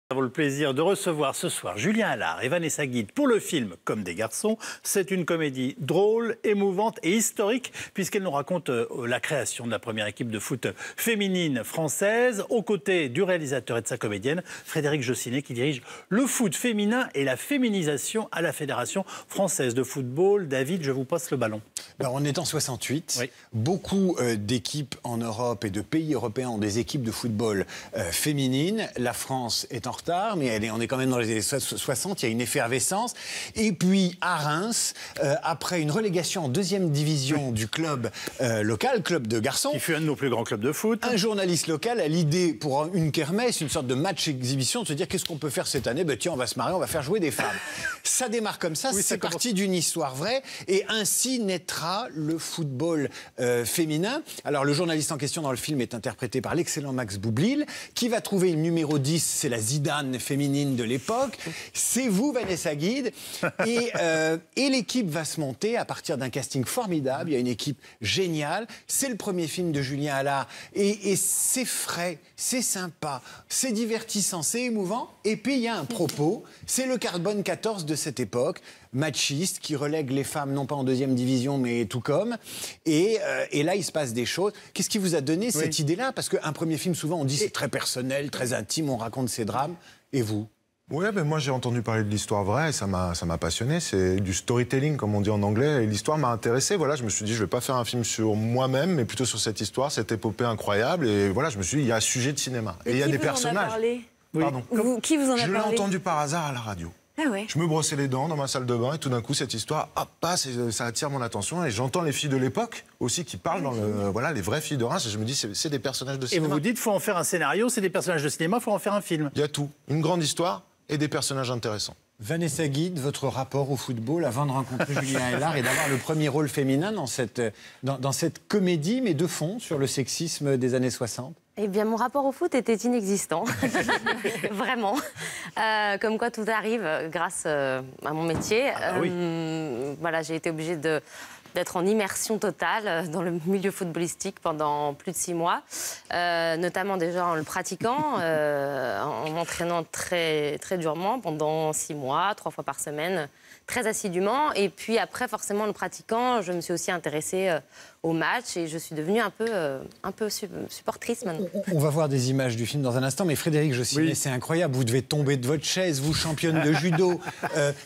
Nous avons le plaisir de recevoir ce soir Julien Allard et Vanessa Guide pour le film Comme des garçons. C'est une comédie drôle, émouvante et historique puisqu'elle nous raconte la création de la première équipe de foot féminine française aux côtés du réalisateur et de sa comédienne Frédéric Jossinet qui dirige le foot féminin et la féminisation à la Fédération française de football. David, je vous passe le ballon. Ben, on est en 68. Oui. Beaucoup d'équipes en Europe et de pays européens ont des équipes de football féminines. La France est en retard, mais on est quand même dans les années 60. Il y a une effervescence. Et puis, à Reims, après une relégation en deuxième division du club local, club de garçons... Qui fut un de nos plus grands clubs de foot. Un journaliste local a l'idée pour une kermesse, une sorte de match-exhibition, de se dire qu'est-ce qu'on peut faire cette année? Ben, tiens, on va se marier, on va faire jouer des femmes. Ça démarre comme ça, oui, c'est parti d'une histoire vraie. Et ainsi naîtra le football féminin. Alors, le journaliste en question dans le film est interprété par l'excellent Max Boublil, qui va trouver le numéro 10, c'est la Zidane féminine de l'époque. C'est vous, Vanessa Guide. Et l'équipe va se monter à partir d'un casting formidable. Il y a une équipe géniale. C'est le premier film de Julien Allard. Et c'est frais, c'est sympa, c'est divertissant, c'est émouvant. Et puis, il y a un propos. C'est le carbone 14 de cette époque, machiste, qui relègue les femmes non pas en deuxième division, mais tout comme. Et là, il se passe des choses. Qu'est-ce qui vous a donné cette idée-là? Parce qu'un premier film, souvent, on dit c'est très personnel, très intime, on raconte ses drames. Et vous? Oui, ben moi j'ai entendu parler de l'histoire vraie et ça m'a passionné. C'est du storytelling, comme on dit en anglais, et l'histoire m'a intéressé. Voilà, je me suis dit, je vais pas faire un film sur moi-même, mais plutôt sur cette histoire, cette épopée incroyable. Et voilà, je me suis dit, il y a un sujet de cinéma. Et il y a des personnages. Pardon. Qui vous en a parlé? Je l'ai entendu par hasard à la radio. Ah ouais. Je me brossais les dents dans ma salle de bain et tout d'un coup, cette histoire, hop, passe, et ça attire mon attention. Et j'entends les filles de l'époque aussi qui parlent dans voilà, les vraies filles de Reims. Et je me dis, c'est des personnages de cinéma. Et vous vous dites, il faut en faire un scénario, c'est des personnages de cinéma, il faut en faire un film. Il y a tout. Une grande histoire et des personnages intéressants. Vanessa Guide, votre rapport au football avant de rencontrer Julien Allard et d'avoir le premier rôle féminin dans cette comédie, mais de fond, sur le sexisme des années 60? Eh bien, mon rapport au foot était inexistant. Vraiment. Comme quoi, tout arrive grâce à mon métier. Voilà, j'ai été obligée d'être en immersion totale dans le milieu footballistique pendant plus de 6 mois, notamment déjà en le pratiquant, en m'entraînant très, très durement pendant 6 mois, 3 fois par semaine, très assidûment. Et puis après, forcément, en le pratiquant, je me suis aussi intéressée au match et je suis devenue un peu supportrice maintenant. On va voir des images du film dans un instant, mais Frédéric Jossinet, c'est incroyable. Vous devez tomber de votre chaise, vous, championne de judo,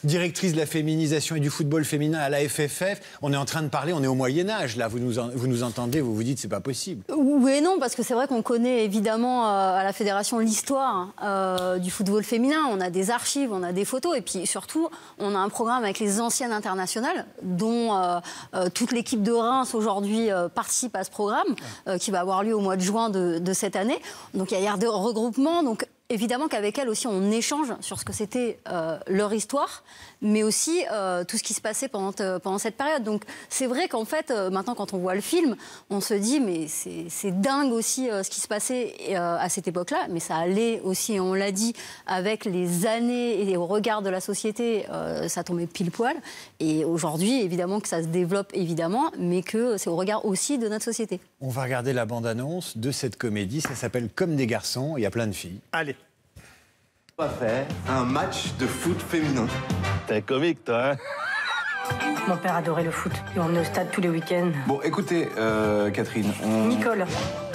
directrice de la féminisation et du football féminin à la FFF. On est en train de parler, on est au Moyen-Âge, là. Vous nous entendez, vous vous dites, c'est pas possible. Oui et non, parce que c'est vrai qu'on connaît évidemment à la Fédération l'histoire du football féminin. On a des archives, on a des photos, et puis surtout, on a un programme avec les anciennes internationales, dont toute l'équipe de Reims aujourd'hui participe à ce programme, qui va avoir lieu au mois de juin de cette année. Donc il y a des regroupements. Donc évidemment qu'avec elles aussi, on échange sur ce que c'était leur histoire, mais aussi tout ce qui se passait pendant cette période. Donc c'est vrai qu'en fait, maintenant, quand on voit le film, on se dit, mais c'est dingue aussi ce qui se passait à cette époque-là, mais ça allait aussi, et on l'a dit, avec les années et au regard de la société, ça tombait pile poil. Et aujourd'hui, évidemment que ça se développe, évidemment, mais que c'est au regard aussi de notre société. On va regarder la bande-annonce de cette comédie, ça s'appelle Comme des garçons, il y a plein de filles. Allez. On va faire un match de foot féminin. T'es comique, toi, hein? Mon père adorait le foot. Il emmenait au stade tous les week-ends. Bon, écoutez, Catherine, Nicole.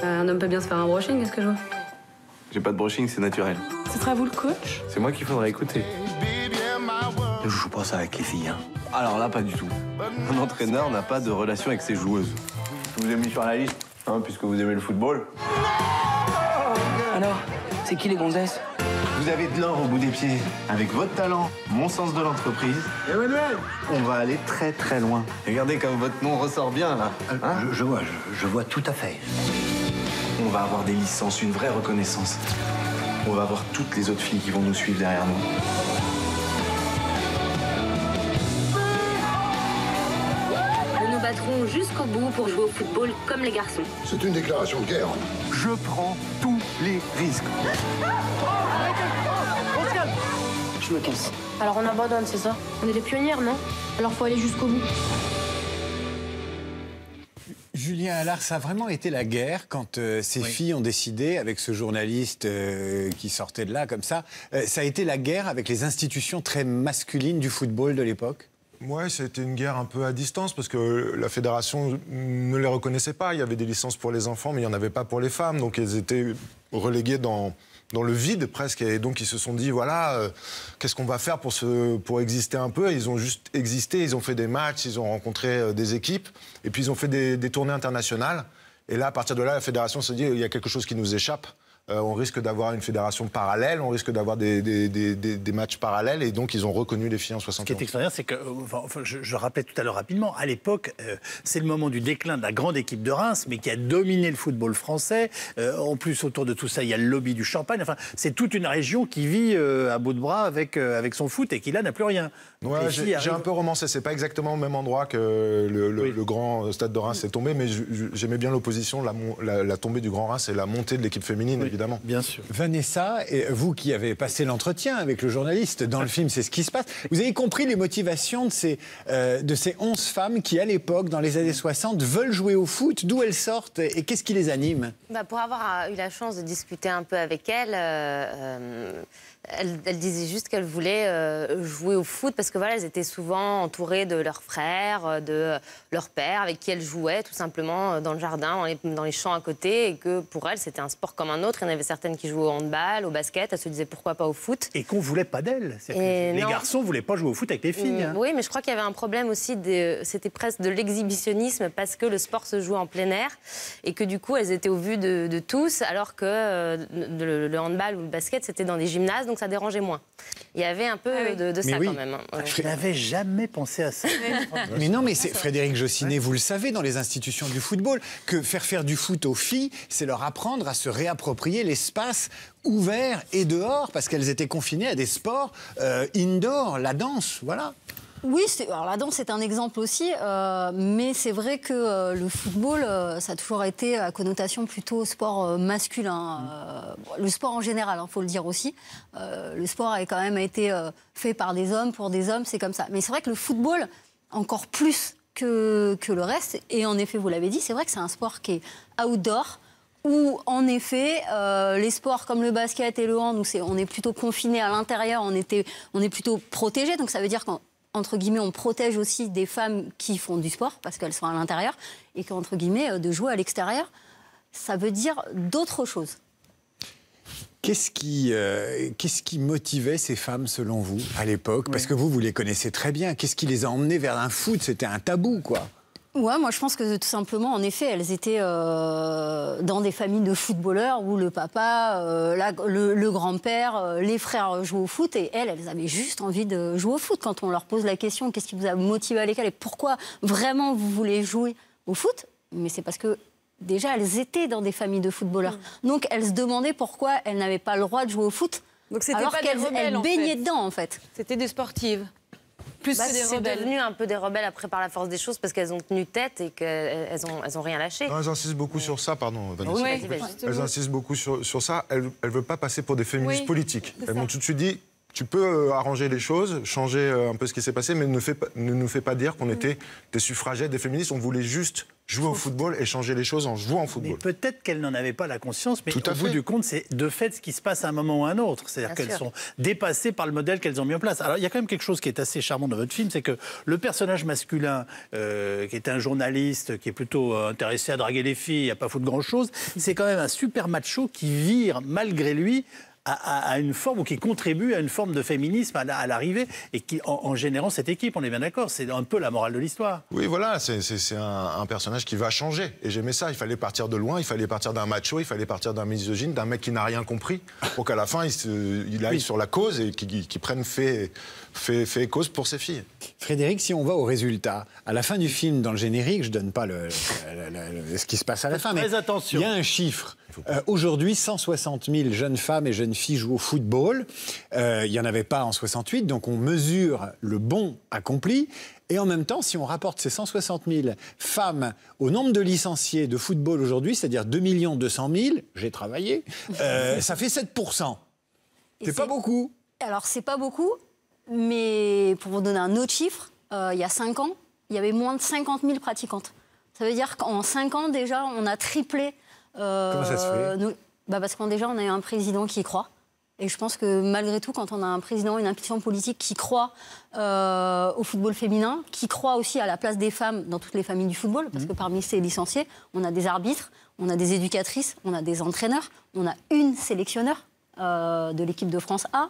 Un homme peut bien se faire un brushing, est-ce que je vois? J'ai pas de brushing, c'est naturel. Ce sera vous le coach? C'est moi qu'il faudrait écouter. Je joue pas ça avec les filles, hein. Alors là, pas du tout. Un entraîneur n'a pas de relation avec ses joueuses. Je vous ai mis sur la liste, hein, puisque vous aimez le football. Alors, c'est qui les gonzesses? Vous avez de l'or au bout des pieds. Avec votre talent, mon sens de l'entreprise, Emmanuel, on va aller très très loin. Regardez comme votre nom ressort bien là. Hein? Je vois tout à fait. On va avoir des licences, une vraie reconnaissance. On va avoir toutes les autres filles qui vont nous suivre derrière nous. Nous nous battrons jusqu'au bout pour jouer au football comme les garçons. C'est une déclaration de guerre. Je prends tous les risques. Je me casse. Alors on abandonne, c'est ça? On est des pionnières, non? Alors faut aller jusqu'au bout. Julien Allard, ça a vraiment été la guerre quand ces filles ont décidé, avec ce journaliste qui sortait de là comme ça, ça a été la guerre avec les institutions très masculines du football de l'époque? Ouais, c'était une guerre un peu à distance parce que la fédération ne les reconnaissait pas. Il y avait des licences pour les enfants, mais il n'y en avait pas pour les femmes. Donc elles étaient reléguées dans le vide presque. Et donc ils se sont dit, voilà, qu'est-ce qu'on va faire pour exister un peu? Et ils ont juste existé, ils ont fait des matchs, ils ont rencontré des équipes. Et puis ils ont fait des tournées internationales. Et là, à partir de là, la fédération se dit, il y a quelque chose qui nous échappe. On risque d'avoir une fédération parallèle, on risque d'avoir des matchs parallèles, et donc ils ont reconnu les filles en 71. Ce qui est extraordinaire, c'est que, je rappelais tout à l'heure rapidement, à l'époque, c'est le moment du déclin de la grande équipe de Reims, mais qui a dominé le football français. En plus, autour de tout ça, il y a le lobby du champagne. Enfin, c'est toute une région qui vit à bout de bras avec son foot et qui, là, n'a plus rien. Ouais, j'ai un peu romancé. C'est pas exactement au même endroit que le grand stade de Reims est tombé, mais j'aimais bien l'opposition, la tombée du Grand Reims et la montée de l'équipe féminine, évidemment. Bien sûr. Vanessa, et vous qui avez passé l'entretien avec le journaliste dans le film, c'est ce qui se passe. Vous avez compris les motivations de ces 11 femmes qui, à l'époque, dans les années 60, veulent jouer au foot. D'où elles sortent et qu'est-ce qui les anime? Pour avoir eu la chance de discuter un peu avec elles, elle disait juste qu'elle voulait jouer au foot parce que voilà, elles étaient souvent entourées de leurs frères, de leur père, avec qui elles jouaient tout simplement dans le jardin, dans les champs à côté, et que pour elles, c'était un sport comme un autre. Il y en avait certaines qui jouaient au handball, au basket, elles se disaient pourquoi pas au foot. Et qu'on voulait pas d'elles. Les garçons voulaient pas jouer au foot avec les filles. Hein. Oui, mais je crois qu'il y avait un problème aussi, c'était presque de l'exhibitionnisme parce que le sport se jouait en plein air et que du coup, elles étaient au vu de tous, alors que le handball ou le basket, c'était dans des gymnases. Donc ça dérangeait moins. Il y avait un peu de ça quand même. Hein. Je n'avais jamais pensé à ça. Mais non, mais c'est Frédéric Jossinet, vous le savez, dans les institutions du football, que faire du foot aux filles, c'est leur apprendre à se réapproprier l'espace ouvert et dehors, parce qu'elles étaient confinées à des sports indoor, la danse, voilà. Oui, alors la danse c'est un exemple aussi, mais c'est vrai que le football, ça a toujours été à connotation plutôt sport masculin. Le sport en général, faut le dire aussi. Le sport a quand même été fait par des hommes, pour des hommes, c'est comme ça. Mais c'est vrai que le football, encore plus que le reste, et en effet, vous l'avez dit, c'est vrai que c'est un sport qui est outdoor, où en effet, les sports comme le basket et le hand, où on est plutôt confiné à l'intérieur, on est plutôt protégé, donc ça veut dire qu'entre guillemets, on protège aussi des femmes qui font du sport, parce qu'elles sont à l'intérieur, et qu'entre guillemets, de jouer à l'extérieur, ça veut dire d'autres choses. Qu'est-ce qui motivait ces femmes, selon vous, à l'époque? Parce que vous les connaissez très bien. Qu'est-ce qui les a emmenées vers un foot? C'était un tabou, quoi. Ouais, moi je pense que tout simplement, en effet, elles étaient dans des familles de footballeurs où le papa, le grand-père, les frères jouaient au foot et elles avaient juste envie de jouer au foot. Quand on leur pose la question, qu'est-ce qui vous a motivé à l'école et pourquoi vraiment vous voulez jouer au foot? Mais c'est parce que déjà elles étaient dans des familles de footballeurs. Donc elles se demandaient pourquoi elles n'avaient pas le droit de jouer au foot. Donc c'était alors pas des rebelles, elles baignaient dedans en fait. C'était des sportives. Plus que des c'est rebelles. devenu un peu des rebelles après par la force des choses parce qu'elles ont tenu tête et qu'elles ont rien lâché. Non, elles insistent beaucoup sur ça, pardon, Vanessa. Oui, elles insistent beaucoup sur ça. Elles ne veulent pas passer pour des féministes politiques. Elles m'ont tout de suite dit, tu peux arranger les choses, changer un peu ce qui s'est passé, mais ne nous fais pas dire qu'on était des suffragettes, des féministes. On voulait juste jouer au football et changer les choses en jouant au football. Mais peut-être qu'elles n'en avaient pas la conscience, mais au bout du compte, c'est de fait ce qui se passe à un moment ou à un autre. C'est-à-dire qu'elles sont dépassées par le modèle qu'elles ont mis en place. Alors, il y a quand même quelque chose qui est assez charmant dans votre film, c'est que le personnage masculin, qui est un journaliste, qui est plutôt intéressé à draguer les filles, à pas foutre grand-chose, c'est quand même un super macho qui vire, malgré lui, à une forme, ou qui contribue à une forme de féminisme à l'arrivée, et qui, en générant cette équipe, on est bien d'accord, c'est un peu la morale de l'histoire. Oui, voilà, c'est un personnage qui va changer, et j'aimais ça, il fallait partir de loin, il fallait partir d'un macho, il fallait partir d'un misogyne, d'un mec qui n'a rien compris, pour qu'à la fin, il aille sur la cause, et qu'il prenne fait et cause pour ses filles. Frédéric, si on va au résultat, à la fin du film, dans le générique, je donne pas ce qui se passe à la fin, mais il y a un chiffre. Aujourd'hui, 160 000 jeunes femmes et jeunes filles jouent au football. Il n'y en avait pas en 68, donc on mesure le bond accompli. Et en même temps, si on rapporte ces 160 000 femmes au nombre de licenciés de football aujourd'hui, c'est-à-dire 2 200 000, j'ai travaillé, ça fait 7%. C'est pas beaucoup. Alors, c'est pas beaucoup, mais pour vous donner un autre chiffre, il y a 5 ans, il y avait moins de 50 000 pratiquantes. Ça veut dire qu'en 5 ans, déjà, on a triplé... Comment ça se fait parce qu'on a eu un président qui y croit. Et je pense que malgré tout, quand on a un président, une institution politique qui croit au football féminin, qui croit aussi à la place des femmes dans toutes les familles du football, parce que parmi ces licenciés, on a des arbitres, on a des éducatrices, on a des entraîneurs, on a une sélectionneur de l'équipe de France A.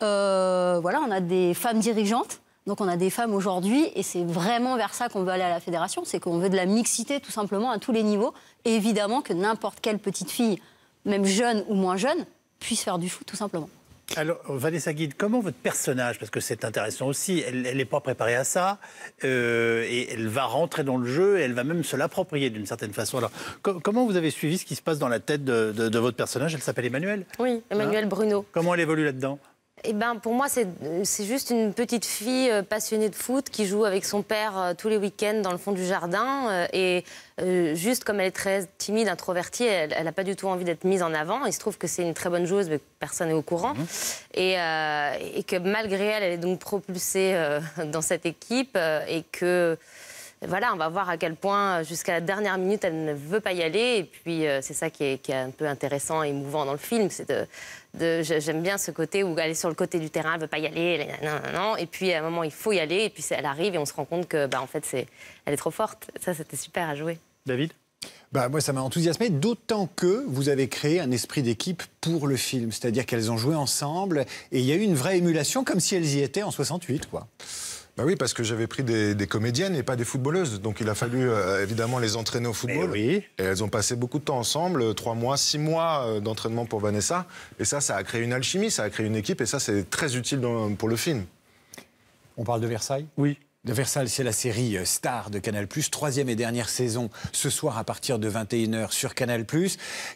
On a des femmes dirigeantes. Donc on a des femmes aujourd'hui, et c'est vraiment vers ça qu'on veut aller à la fédération, c'est qu'on veut de la mixité tout simplement à tous les niveaux, et évidemment que n'importe quelle petite fille, même jeune ou moins jeune, puisse faire du foot tout simplement. Alors Vanessa Guilde, comment votre personnage, parce que c'est intéressant aussi, elle n'est pas préparée à ça, et elle va rentrer dans le jeu, et elle va même se l'approprier d'une certaine façon. Alors comment vous avez suivi ce qui se passe dans la tête de votre personnage? Elle s'appelle Emmanuelle? Oui, Emmanuelle Bruno. Comment elle évolue là-dedans? Pour moi, c'est juste une petite fille passionnée de foot qui joue avec son père tous les week-ends dans le fond du jardin. Juste comme elle est très timide, introvertie, elle n'a pas du tout envie d'être mise en avant. Il se trouve que c'est une très bonne joueuse, mais personne n'est au courant. Et que malgré elle, elle est donc propulsée dans cette équipe. Et que... Voilà, on va voir à quel point, jusqu'à la dernière minute, elle ne veut pas y aller. Et puis, c'est ça qui est un peu intéressant et émouvant dans le film. J'aime bien ce côté où elle est sur le côté du terrain, elle ne veut pas y aller. Non. Et puis, à un moment, il faut y aller. Et puis, elle arrive et on se rend compte que, en fait, elle est trop forte. Ça, c'était super à jouer. David? Moi, ça m'a enthousiasmé, d'autant que vous avez créé un esprit d'équipe pour le film. C'est-à-dire qu'elles ont joué ensemble et il y a eu une vraie émulation, comme si elles y étaient en 68, quoi. Oui, parce que j'avais pris des comédiennes et pas des footballeuses. Donc il a fallu évidemment les entraîner au football. Oui. Et elles ont passé beaucoup de temps ensemble, 3 mois, 6 mois d'entraînement pour Vanessa. Et ça a créé une alchimie, ça a créé une équipe. Et ça, c'est très utile pour le film. On parle de Versailles ? Oui. De Versailles, c'est la série star de Canal+, 3e et dernière saison, ce soir à partir de 21h sur Canal+.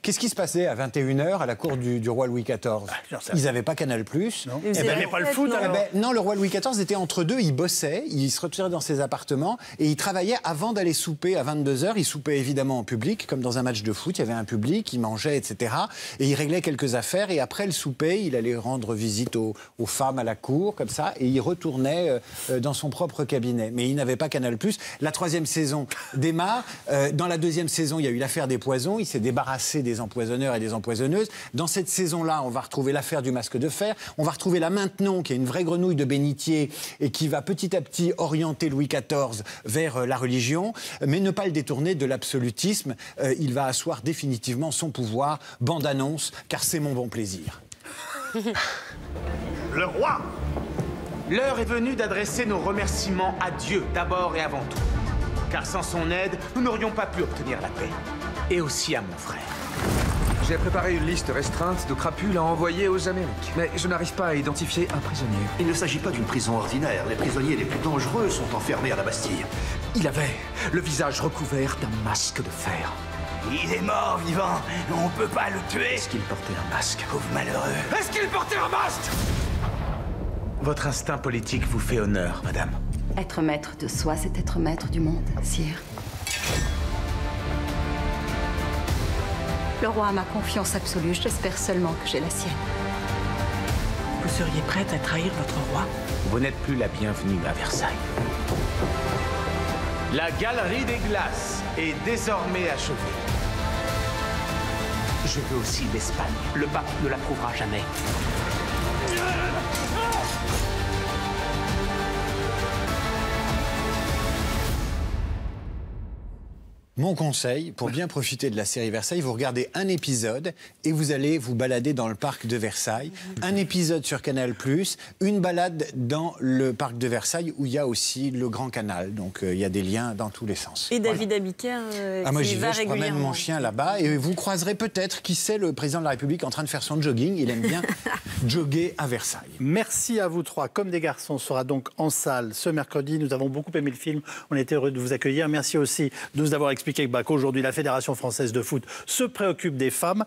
Qu'est-ce qui se passait à 21h à la cour du roi Louis XIV? Ils n'avaient pas Canal+. Non. Ils n'aimaient pas le foot, alors. Non, le roi Louis XIV était entre deux, il bossait, il se retirait dans ses appartements et il travaillait avant d'aller souper à 22h. Il soupait évidemment en public, comme dans un match de foot, il y avait un public, il mangeait, etc. Et il réglait quelques affaires et après le souper, il allait rendre visite aux femmes à la cour, comme ça, et il retournait dans son propre cabinet. Mais il n'avait pas Canal+. La 3e saison démarre. Dans la 2e saison, il y a eu l'affaire des poisons. Il s'est débarrassé des empoisonneurs et des empoisonneuses. Dans cette saison-là, on va retrouver l'affaire du masque de fer. On va retrouver la Maintenon, qui est une vraie grenouille de bénitier et qui va petit à petit orienter Louis XIV vers la religion, mais ne pas le détourner de l'absolutisme. Il va asseoir définitivement son pouvoir. Bande-annonce, car c'est mon bon plaisir. Le roi! L'heure est venue d'adresser nos remerciements à Dieu, d'abord et avant tout. Car sans son aide, nous n'aurions pas pu obtenir la paix. Et aussi à mon frère. J'ai préparé une liste restreinte de crapules à envoyer aux Amériques. Mais je n'arrive pas à identifier un prisonnier. Il ne s'agit pas d'une prison ordinaire. Les prisonniers les plus dangereux sont enfermés à la Bastille. Il avait le visage recouvert d'un masque de fer. Il est mort, vivant. On peut pas le tuer. Est-ce qu'il portait un masque? Pauvre malheureux. Est-ce qu'il portait un masque? Votre instinct politique vous fait honneur, madame. Être maître de soi, c'est être maître du monde, sire. Le roi a ma confiance absolue, j'espère seulement que j'ai la sienne. Vous seriez prête à trahir votre roi? Vous n'êtes plus la bienvenue à Versailles. La galerie des glaces est désormais achevée. Je veux aussi l'Espagne. Le pape ne l'approuvera jamais. Mon conseil, pour bien profiter de la série Versailles, vous regardez un épisode et vous allez vous balader dans le parc de Versailles. Un épisode sur Canal+, une balade dans le parc de Versailles où il y a aussi le Grand Canal. Donc il y a des liens dans tous les sens. Et David Abiker moi qui j'y va vais, je promène régulièrement. mon chien là-bas et vous croiserez peut-être, qui sait, le président de la République en train de faire son jogging. Il aime bien jogger à Versailles. Merci à vous trois. Comme des garçons sera donc en salle ce mercredi. Nous avons beaucoup aimé le film. On était heureux de vous accueillir. Merci aussi de nous avoir expliqué qu'aujourd'hui, la Fédération française de foot se préoccupe des femmes.